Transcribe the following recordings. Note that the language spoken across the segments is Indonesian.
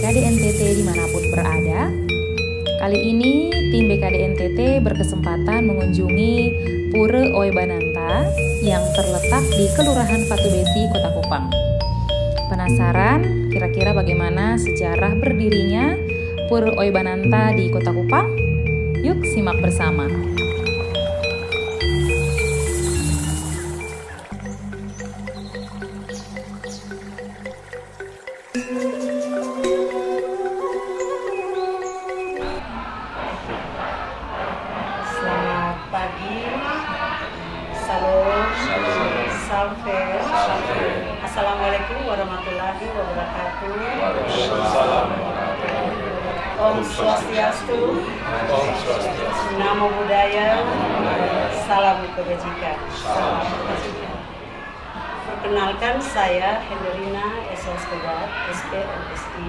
BKD NTT dimanapun berada. Kali ini tim BKD NTT berkesempatan mengunjungi Pura Oebananta yang terletak di Kelurahan Fatubesi, Kota Kupang. Penasaran kira-kira bagaimana sejarah berdirinya Pura Oebananta di Kota Kupang? Yuk simak bersama. Selamat pagi, salam, salve, assalamualaikum warahmatullahi wabarakatuh. Om Swastiastu, Namo Buddhaya, salam kebajikan. Perkenalkan, saya Henderina S. Escobar, SPMSI,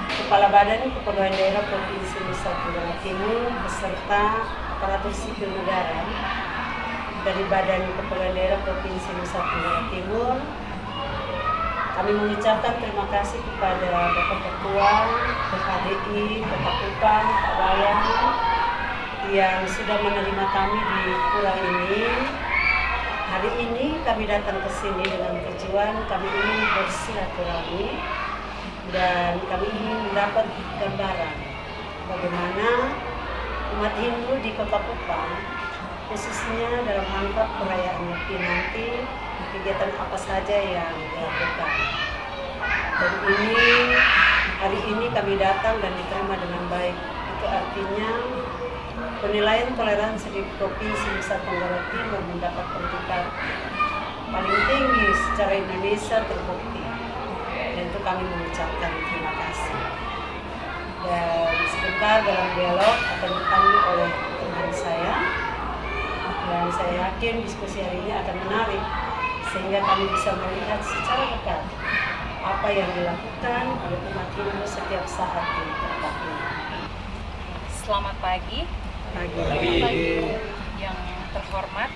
Kepala Badan Kepegawaian Daerah Provinsi Nusa Tenggara Timur beserta aparatur sipil negara dari Badan Kepegawaian Daerah Provinsi Nusa Tenggara Timur. Kami mengucapkan terima kasih kepada Bapak Ketua PKDI Kota Kupang, Pak Wayan, yang sudah menerima kami di pura ini. Hari ini kami datang ke sini dengan tujuan kami ingin bersilaturahmi dan kami ingin mendapat gambaran bagaimana umat Hindu di Kota Kupang, khususnya dalam rangka perayaan Nyepi nanti, kegiatan apa saja yang dilakukan. Dan hari ini kami datang dan diterima dengan baik. Itu artinya penilaian toleransi di Provinsi Nusa Tenggara Timur mendapat predikat paling tinggi secara Indonesia terbukti. Dan itu kami mengucapkan terima kasih. Dan sebentar dalam dialog akan dipandu oleh teman saya. Dan saya yakin diskusi hari ini akan menarik sehingga kami bisa melihat secara dekat apa yang dilakukan oleh umat Hindu setiap saat di tempat ini. Selamat pagi. Yang terhormat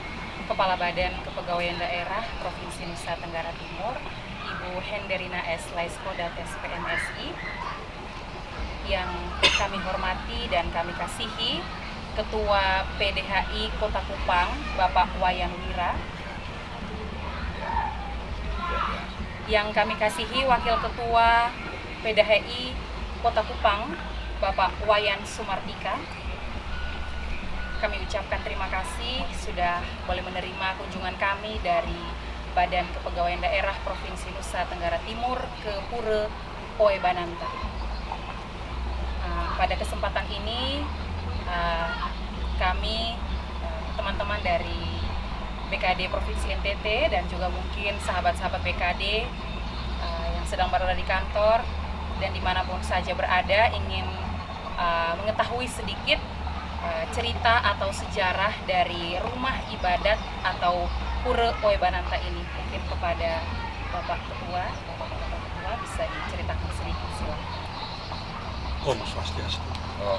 Kepala Badan Kepegawaian Daerah Provinsi Nusa Tenggara Timur, Ibu Henderina S. Laiskodat SPMSI, yang kami hormati dan kami kasihi Ketua PDHI Kota Kupang, Bapak Wayan Wira, yang kami kasihi Wakil Ketua PDHI Kota Kupang, Bapak Wayan Sumartika. Kami ucapkan terima kasih sudah boleh menerima kunjungan kami dari Badan Kepegawaian Daerah Provinsi Nusa Tenggara Timur ke Pura Oebananta. Pada kesempatan ini kami teman-teman dari BKD Provinsi NTT dan juga mungkin sahabat-sahabat BKD yang sedang berada di kantor dan dimanapun saja berada ingin mengetahui sedikit cerita atau sejarah dari rumah ibadat atau Pura Oebananta ini. Mungkin kepada Bapak Ketua bisa diceritakan sedikit, silakan. Om Swastiastu.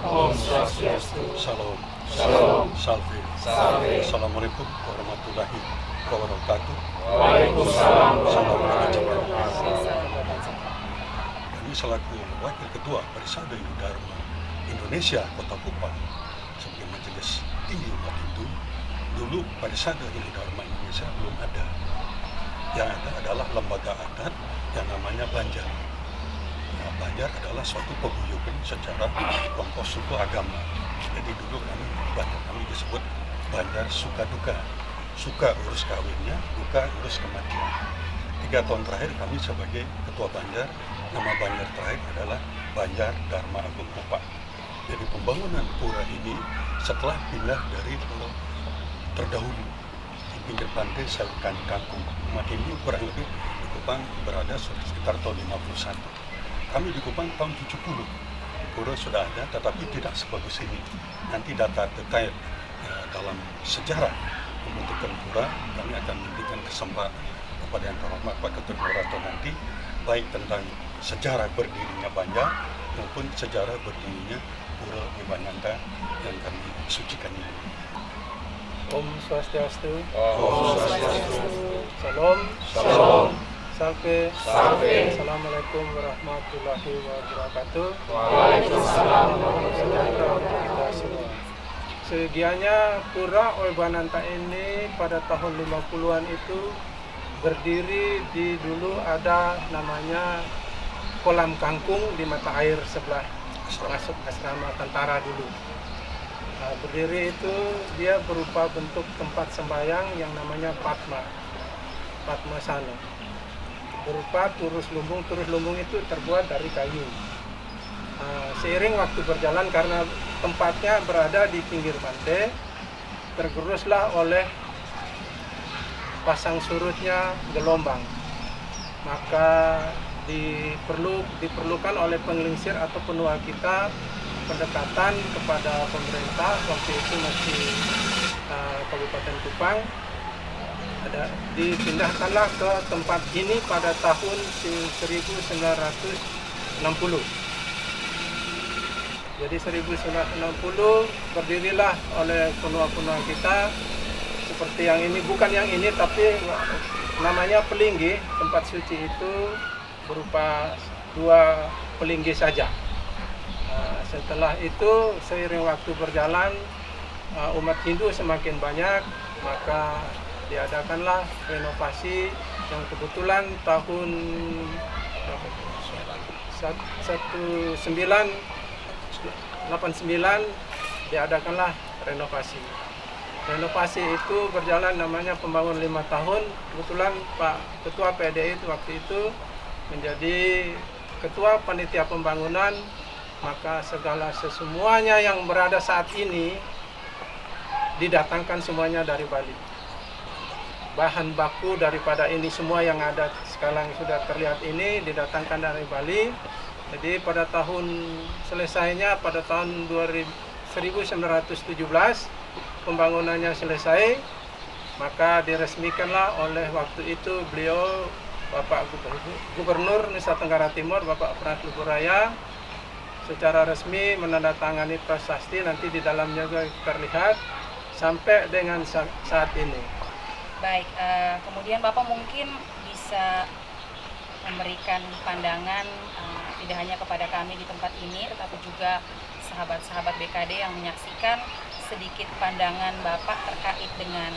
Om Swastiastu. Salam. Salam. Salve. Salve. Assalamualaikum warahmatullahi wabarakatuh. Waalaikumsalam Salam warahmatullahi kebajikan. wabarakatuh. Kami selaku Wakil Ketua Parisada Hindu Dharma Indonesia Kota Kupang sebagai Majelis Tinggi Umat Hindu, dulu Parisada Hindu Dharma Indonesia belum ada. Yang ada adalah lembaga adat yang namanya Banjar. Banjar adalah suatu paguyuban secara kelompok suku agama. Jadi dulu kami disebut Banjar Suka Duka. Suka urus kawinnya, duka urus kematian. 3 tahun terakhir kami sebagai Ketua Banjar, nama Banjar terakhir adalah Banjar Dharma Agung Kupang. Jadi pembangunan pura ini setelah pindah dari pulau terdahulu di pinggir pantai Salukan Kangkung. Umat Hindu kurang lebih di Kupang berada sekitar tahun 51. Kami di Kupang tahun 70. Pura sudah ada tetapi tidak sebagus ini. Nanti data detail dalam sejarah pembentukan pura kami akan memberikan kesempatan kepada yang terhormat Pak Ketua Kurator nanti, baik tentang sejarah berdirinya Banjar maupun sejarah berdirinya Pura Oebananta yang kami sucikan ini. Om Swastiastu. Om Swastiastu. Salam. Salam. Sampai. Assalamualaikum warahmatullahi wabarakatuh. Waalaikumsalam Sejahtera untuk kita semua. Segianya Pura Oebananta ini pada tahun 50-an itu berdiri di dulu ada namanya kolam kangkung di mata air sebelah masuk asrama tentara dulu. Nah, berdiri itu dia berupa bentuk tempat sembahyang yang namanya Padma Sana. Berupa turus lumbung itu terbuat dari kayu. Seiring waktu berjalan karena tempatnya berada di pinggir pantai, tergeruslah oleh pasang surutnya gelombang. Maka diperlukan oleh penglingsir atau penua kita pendekatan kepada pemerintah waktu itu masih Kabupaten Kupang. Dipindahkanlah ke tempat ini pada tahun 1960. Jadi 1960 berdirilah oleh penua-penua kita seperti yang ini, bukan yang ini tapi namanya Pelinggi. Tempat suci itu berupa 2 pelinggi saja. Setelah itu seiring waktu berjalan umat Hindu semakin banyak, maka diadakanlah renovasi yang kebetulan tahun 1989 diadakanlah renovasi. Renovasi itu berjalan namanya pembangun 5 tahun. Kebetulan Pak Ketua PDI waktu itu menjadi Ketua Panitia Pembangunan, maka segala semuanya yang berada saat ini didatangkan semuanya dari Bali. Bahan baku daripada ini semua yang ada sekarang sudah terlihat ini didatangkan dari Bali. Jadi pada tahun selesainya pada tahun 1917 pembangunannya selesai, maka diresmikanlah oleh waktu itu beliau Bapak Gubernur Nusa Tenggara Timur Bapak Pras Luburaya secara resmi menandatangani prasasti, nanti di dalamnya juga terlihat sampai dengan saat ini. Baik, kemudian Bapak mungkin bisa memberikan pandangan tidak hanya kepada kami di tempat ini, tetapi juga sahabat-sahabat BKD yang menyaksikan, sedikit pandangan Bapak terkait dengan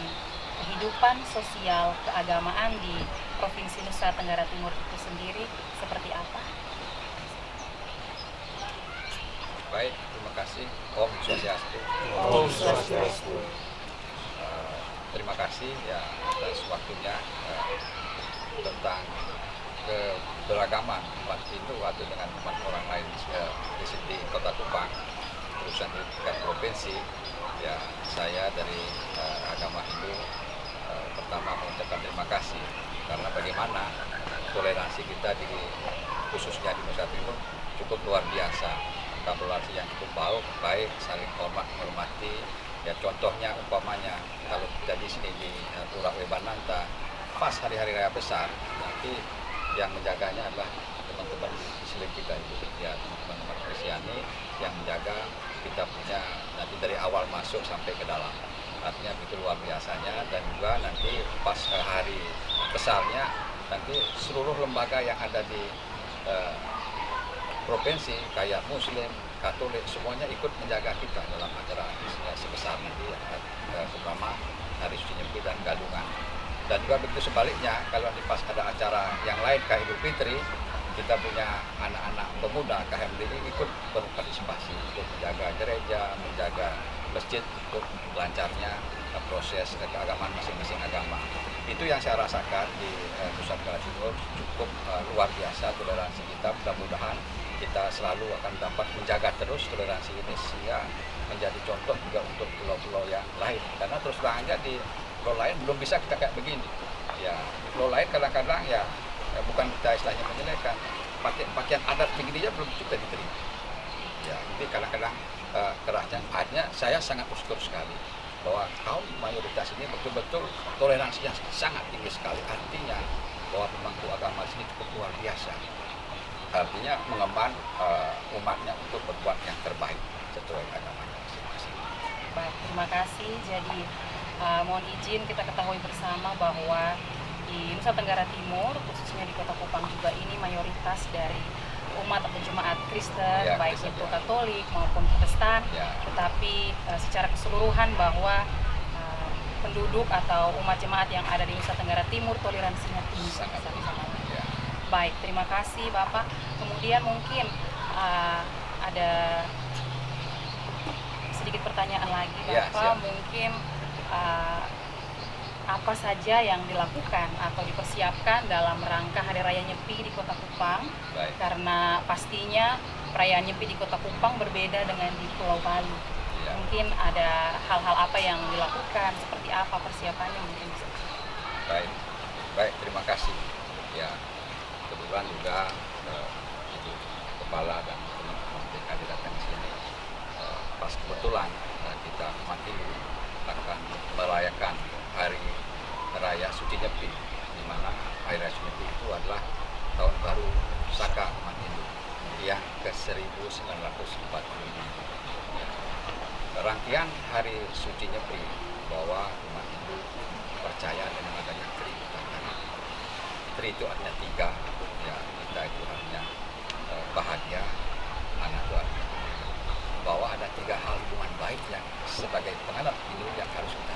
kehidupan sosial keagamaan di Provinsi Nusa Tenggara Timur itu sendiri seperti apa? Baik, terima kasih. Om Swastiastu. Om Swastiastu. Terima kasih ya atas waktunya tentang keberagaman umat Hindu atau dengan umat orang lain di Kota Kupang, urusan di tingkat provinsi. Ya, saya dari agama Hindu pertama mengucapkan terima kasih karena bagaimana toleransi kita khususnya di Nusa Timur cukup luar biasa. Toleransi yang cukup baik, saling menghormati. Ya contohnya umpamanya kalau kita di sini di Pura Oebananta pas hari-hari raya besar, nanti yang menjaganya adalah teman-teman Muslim kita itu, ya teman-teman Kristiani yang menjaga kita punya nanti dari awal masuk sampai ke dalam. Artinya begitu luar biasanya, dan juga nanti pas hari besarnya nanti seluruh lembaga yang ada di provinsi kayak Muslim, Katolik semuanya ikut menjaga kita dalam acara sebesar nanti terutama Hari Suci Nyepi dan Galungan. Dan juga begitu sebaliknya, kalau di pas ada acara yang lain kayak Idul Fitri, kita punya anak-anak pemuda KMD ini ikut berpartisipasi untuk menjaga gereja, menjaga masjid untuk lancarnya proses keagamaan masing-masing agama. Itu yang saya rasakan di Nusa Tenggara Timur, cukup luar biasa toleransi kita. Mudah-mudahan kita selalu akan dapat menjaga terus toleransi ini sehingga menjadi contoh juga untuk pulau-pulau yang lain. Karena terus terang aja di pulau lain belum bisa kita kayak begini. Ya, di pulau lain kadang-kadang ya bukan kita istilahnya menyelesaikan, pakaian adat begini aja belum juga diterima. Ya, jadi kadang-kadang kerasnya hanya saya sangat bersyukur sekali bahwa kaum mayoritas ini betul-betul toleransinya sangat tinggi sekali. Artinya bahwa pemangku agama sini cukup luar biasa. Artinya mengemban umatnya untuk berbuat yang terbaik sesuai agamanya masing-masing. Baik, terima kasih. Jadi mohon izin kita ketahui bersama bahwa di Nusa Tenggara Timur, khususnya di Kota Kupang juga ini mayoritas dari umat atau jemaat Kristen, Ya, baik Kristen, itu ya. Katolik maupun Protestan, Ya. tetapi secara keseluruhan bahwa penduduk atau umat jemaat yang ada di Nusa Tenggara Timur toleransinya tinggi Sangat satu tinggi. sama lain. Ya. Baik, terima kasih Bapak. Kemudian mungkin ada sedikit pertanyaan lagi Ya, Bapak, siap. mungkin apa saja yang dilakukan atau dipersiapkan dalam rangka Hari Raya Nyepi di Kota Kupang? Baik. Karena pastinya perayaan Nyepi di Kota Kupang berbeda dengan di Pulau Bali. Ya. Mungkin ada hal-hal apa yang dilakukan, seperti apa persiapannya mungkin bisa. Baik, baik, terima kasih. Ya, kebetulan juga Ibu Kepala dan teman-teman BKD datang di sini. Pas kebetulan kita umat Hindu akan merayakan Hari Raya Suci Nyepi, di mana Hari Raya Suci Nyepi itu adalah tahun baru Saka umat Hindu yang ke-1945. Rangkaian Hari Suci Nyepi bahwa umat Hindu percaya dengan adanya Tri Utama. Tri itu artinya 3, ya, kita itu artinya bahagia, anak itu artinya bahwa ada 3 hal hubungan baik yang sebagai penganut Hindu yang harus kita.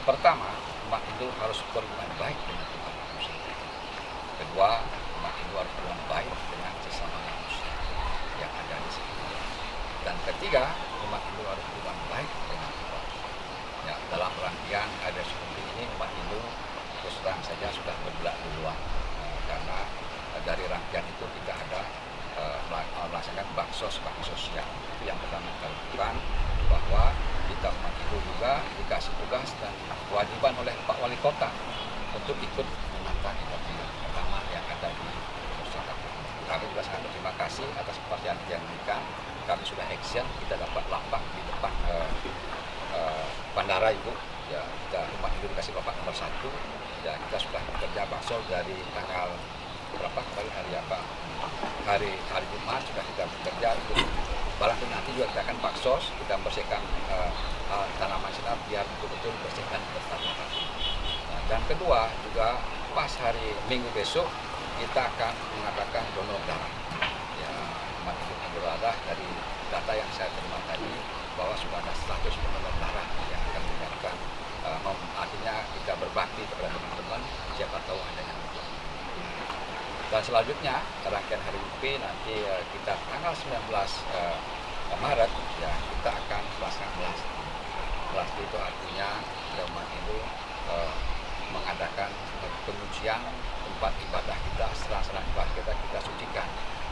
Pertama, umat Hindu harus berhubungan baik dengan Tuhan manusia. Kedua, umat Hindu harus berhubungan baik dengan sesama manusia yang ada di sekitar. Dan ketiga, umat Hindu harus berhubungan baik dengan Tuhan. Ya, dalam rangkaian ada seperti ini umat Hindu terus terang saja sudah bergerak duluan karena dari rangkaian itu kita ada melaksanakan baksos yang itu yang pertama kita lakukan, bahwa kita umat Hindu juga dikasih tugas dan kewajiban oleh Pak Wali Kota untuk ikut menata ibadah pertama yang ada di masyarakat. Kami juga sangat berterima kasih atas kepercayaan yang diberikan. Kami sudah action, kita dapat lapak di depan bandara Ibu. Ya, kita umat Hindu dikasih lapak nomor 1. Ya, kita sudah bekerja bakso dari tanggal berapa kemarin, hari apa? Hari Jumat sudah kita bekerja untuk barang itu nanti juga kita akan baksos, kita membersihkan tanaman sinar biar betul-betul bersih dan bertata. Dan kedua juga pas hari Minggu besok kita akan mengadakan donor darah. Ya, umat Hindu donor darah dari data yang saya terima tadi bahwa sudah ada 100 donor darah yang akan dilakukan. Artinya kita berbakti kepada teman-teman, siapa tahu ada yang butuh. Dan selanjutnya rangkaian hari Nyepi nanti kita tanggal 19 Maret ya kita akan melaksanakan melasti. Melasti itu artinya umat Hindu mengadakan penyucian tempat ibadah kita, serang-serang ibadah kita sucikan.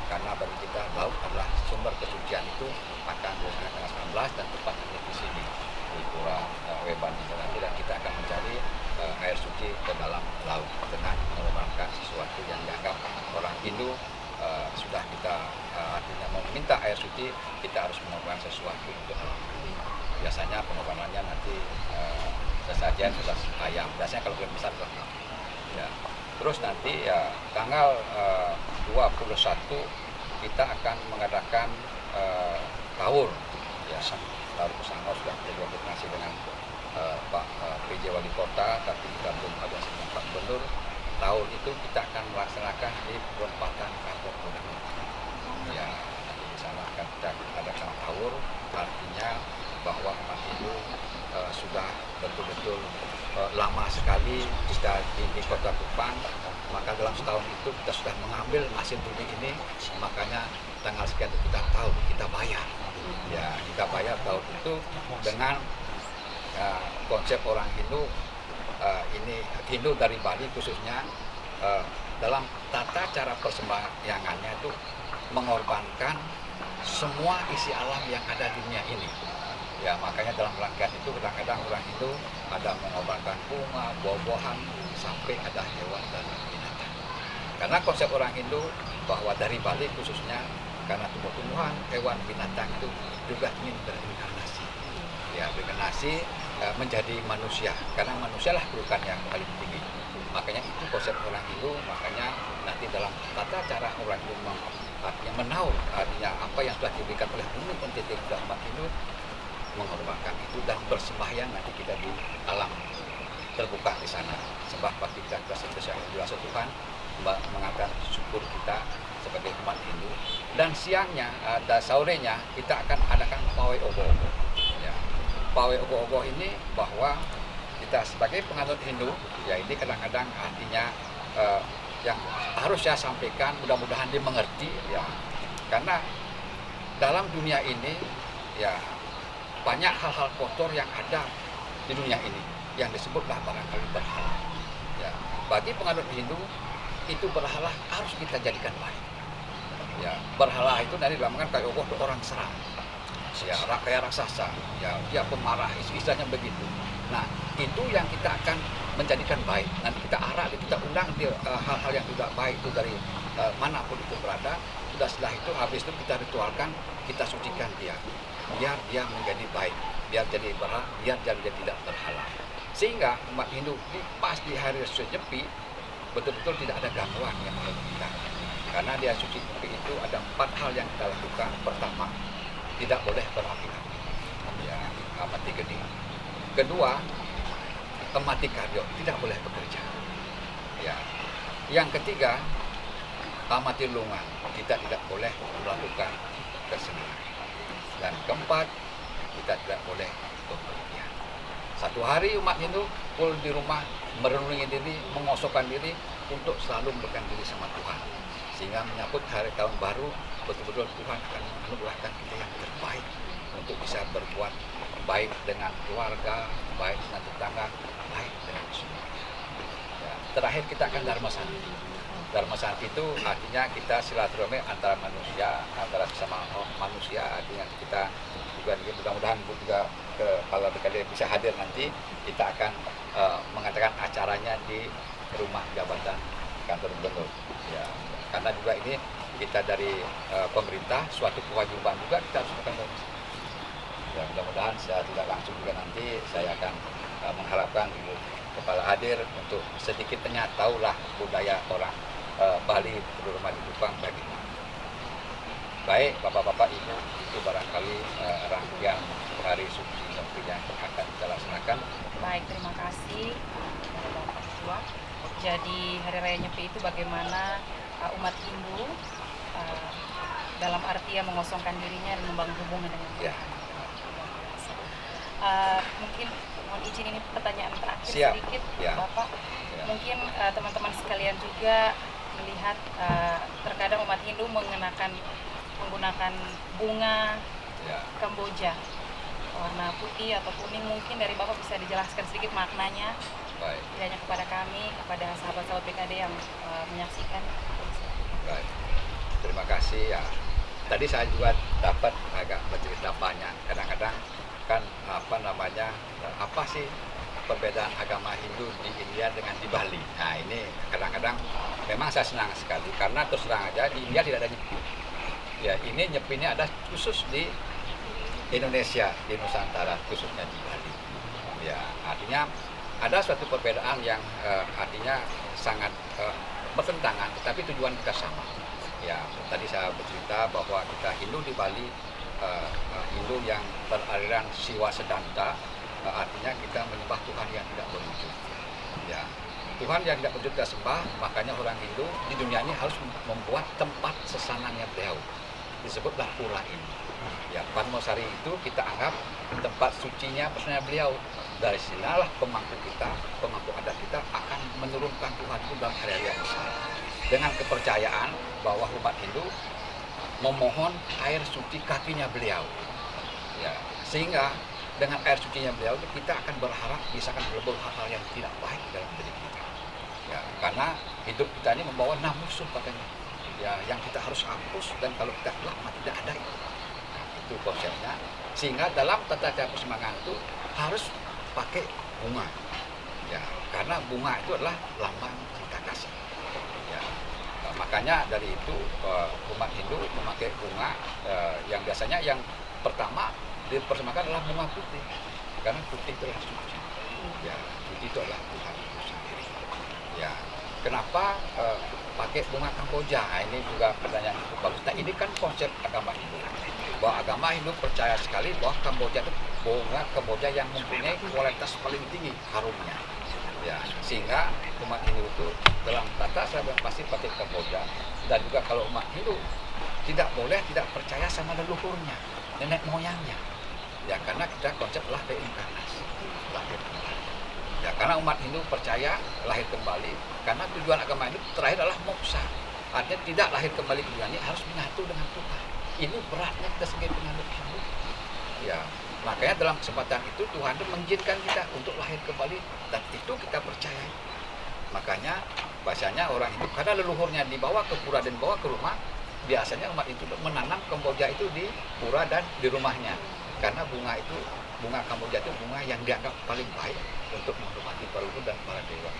Karena bagi kita laut adalah sumber kesucian, itu akan dilaksanakan tanggal 19 dan tepatnya di sini di Pura Weban nanti, dan kita akan mencari air suci ke dalam laut dengan mengorbankan sesuatu yang dianggap orang Hindu sudah kita artinya meminta air suci, kita harus mengorbankan sesuatu untuk alam. Biasanya pengorbanannya nanti sesajen sudah ayam, biasanya kalau lebih besar ya. Terus nanti ya tanggal 21 kita akan mengadakan tahur ya, tahur Pesangau. Sudah kita koordinasi dengan Pak PJ Wali Kota, tapi kita belum ada dengan Pak Gubernur. Tahun itu kita akan melaksanakan di perempatan kantor gubernur. Ya, nanti di sana akan kita adakan tahur, artinya bahwa umat Hindu sudah betul-betul lama sekali kita di Kota Kupang, maka dalam setahun itu kita sudah mengambil hasil bumi ini, makanya tanggal sekian itu kita tahu kita bayar. Ya, kita bayar tahun itu dengan konsep orang Hindu. Ini Hindu dari Bali khususnya dalam tata cara persembahyangannya itu mengorbankan semua isi alam yang ada di dunia ini. Ya, makanya dalam rangkaian itu kadang-kadang orang Hindu ada mengorbankan bunga, buah-buahan, sampai ada hewan dan binatang. Karena konsep orang Hindu bahwa dari Bali khususnya, karena tumbuh-tumbuhan, hewan, binatang itu juga ingin berinkarnasi. Ya, berinkarnasi menjadi manusia, karena manusialah kedudukan yang paling tinggi. Makanya itu konsep orang Hindu, makanya nanti dalam tata cara orang Hindu artinya menaur, artinya apa yang sudah diberikan oleh bumi entitas umat Hindu, mengorbankan itu dan bersembahyang nanti kita di alam terbuka di sana. Sebab bagi kita yang dirasa Tuhan mengatakan syukur kita sebagai umat Hindu. Dan siangnya dan sorenya kita akan adakan pawai ogo-ogo. Ya. Pawai ogo-ogo ini bahwa kita sebagai penganut Hindu, ya ini kadang-kadang artinya yang harus saya sampaikan, mudah-mudahan dimengerti ya. Karena dalam dunia ini ya banyak hal-hal kotor yang ada di dunia ini yang disebutlah barangkali berhala. Ya, bagi penganut Hindu itu berhala harus kita jadikan baik. Ya, berhala itu dari dilamakan kayak itu orang serang. Ya, kayak raksasa. Ya, dia pemarah, istilahnya begitu. Nah, itu yang kita akan menjadikan baik. Nanti kita arah, kita undang dia hal-hal yang tidak baik itu dari manapun itu berada. Sudah setelah itu habis itu kita ritualkan, kita sucikan dia. Biar dia menjadi baik, biar jadi tidak berhala. Sehingga umat Hindu pas di hari suci nyepi betul-betul tidak ada gangguan yang mengganggu kita. Karena dia suci nyepi itu ada 4 hal yang kita lakukan. Pertama, tidak boleh berapi-api. Ya, amati geni. Kedua, amati kardio, tidak boleh bekerja. Ya. Yang ketiga, amati lungan, kita tidak boleh melakukan kesenian. Dan keempat, kita tidak boleh bepergian. Satu hari umat Hindu full di rumah merenungi diri, mengosokkan diri untuk selalu mendekatkan diri sama Tuhan. Sehingga menyambut hari tahun baru, betul-betul Tuhan akan menganugerahkan kita yang terbaik untuk bisa berbuat baik dengan keluarga, baik dengan tetangga, baik dengan semuanya. Ya, terakhir kita akan Dharma Santi. Dharma Santi itu artinya kita silaturahmi antara manusia, antara sesama manusia. Artinya kita juga mudah-mudahan juga kalau BKD bisa hadir nanti, kita akan mengatakan acaranya di rumah jabatan kantor gubernur. Ya, karena juga ini kita dari pemerintah suatu kewajiban juga kita harus melakukan. Ya, mudah-mudahan saya tidak langsung juga nanti saya akan mengharapkan Ibu Kepala hadir untuk sedikit tahulah budaya orang Bali, terutama di Kupang bagaimana. Baik, Bapak-Bapak Ibu, itu barangkali rangkaian hari suci Nyepi yang akan kita laksanakan. Baik, terima kasih kepada Bapak Ketua. Jadi hari Raya Nyepi itu bagaimana umat Hindu dalam arti mengosongkan dirinya dan membangun hubungan dengan Tuhan. Ya. Mungkin mohon izin ini pertanyaan terakhir. Siap. Sedikit, Ya. Bapak. Ya. Mungkin teman-teman sekalian juga melihat terkadang umat Hindu menggunakan bunga Ya. Kamboja warna putih atau kuning. Mungkin dari Bapak bisa dijelaskan sedikit maknanya, Baik. tidak hanya kepada kami, kepada sahabat-sahabat BKD yang menyaksikan. Baik. Terima kasih ya. Tadi saya juga dapat agak bercerita banyak. Kadang-kadang kan apa sih perbedaan agama Hindu di India dengan di Bali. Nah ini kadang-kadang memang saya senang sekali karena terus terang aja di India tidak ada nyepi. Ya ini nyepinya ada khusus di Indonesia, di Nusantara, khususnya di Bali. Ya artinya ada suatu perbedaan yang artinya sangat bertentangan, tetapi tujuan kita sama. Ya tadi saya bercerita bahwa kita Hindu di Bali, Hindu yang beraliran Siwa Sedanta, artinya kita menyembah Tuhan yang tidak berwujud. Ya, Tuhan yang tidak berwujud kita sembah, makanya orang Hindu di dunia ini harus membuat tempat sesananya beliau. Disebutlah pura ini. Ya, Padmasari itu kita anggap tempat sucinya personanya beliau. Dari sinilah pemangku adat kita akan menurunkan Tuhan itu dalam hari-hari yang besar. Dengan kepercayaan bahwa umat Hindu memohon air suci kakinya beliau. Ya, sehingga dengan air sucinya beliau kita akan berharap bisa akan melebur hal-hal yang tidak baik dalam diri kita. Ya, karena hidup kita ini membawa 6 musuh katanya. Ya, yang kita harus hapus dan kalau kita lama tidak ada itu. Nah, itu konsepnya. Sehingga dalam tata cara persembahan itu harus pakai bunga. Ya, karena bunga itu adalah lambang cinta kasih. Ya, makanya dari itu umat Hindu memakai bunga yang biasanya yang pertama dipersembahkan adalah bunga putih, karena putih itu adalah suci. Ya, putih itu adalah Tuhan itu sendiri. Ya, kenapa pakai bunga Kamboja? Nah, ini juga pertanyaan yang cukup bagus. Nah, ini kan konsep agama Hindu. Bahwa agama Hindu percaya sekali bahwa Kamboja itu bunga Kamboja yang mempunyai kualitas paling tinggi harumnya. Ya, sehingga umat Hindu itu dalam tata cara pasti pakai Kamboja, dan juga kalau umat Hindu tidak boleh tidak percaya sama leluhurnya, nenek moyangnya. Ya, karena kita konsep lah reinkarnasi, lahir kembali. Ya, karena umat Hindu percaya lahir kembali, karena tujuan agama Hindu terakhir adalah moksa. Artinya tidak lahir kembali ke dunia, harus menyatu dengan Tuhan. Ini beratnya kita sebagai penganut Hindu. Ya, makanya dalam kesempatan itu Tuhan itu mengizinkan kita untuk lahir kembali, dan itu kita percaya. Makanya bahasanya orang Hindu karena leluhurnya dibawa ke pura dan dibawa ke rumah, biasanya umat itu menanam Kamboja itu di pura dan di rumahnya. Karena bunga Kamboja itu bunga yang dianggap paling baik untuk menghormati para leluhur dan para dewa.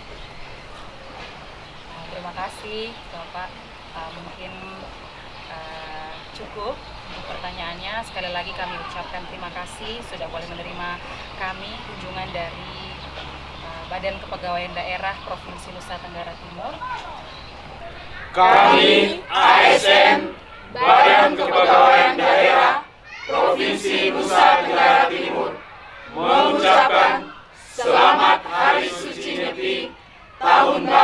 Terima kasih Bapak. Mungkin cukup untuk pertanyaannya. Sekali lagi kami ucapkan terima kasih sudah boleh menerima kami kunjungan dari Badan Kepegawaian Daerah Provinsi Nusa Tenggara Timur. Kami ASN Badan Kepegawaian Daerah Provinsi Nusa Tenggara Timur mengucapkan Selamat Hari Suci Nyepi Tahun Baru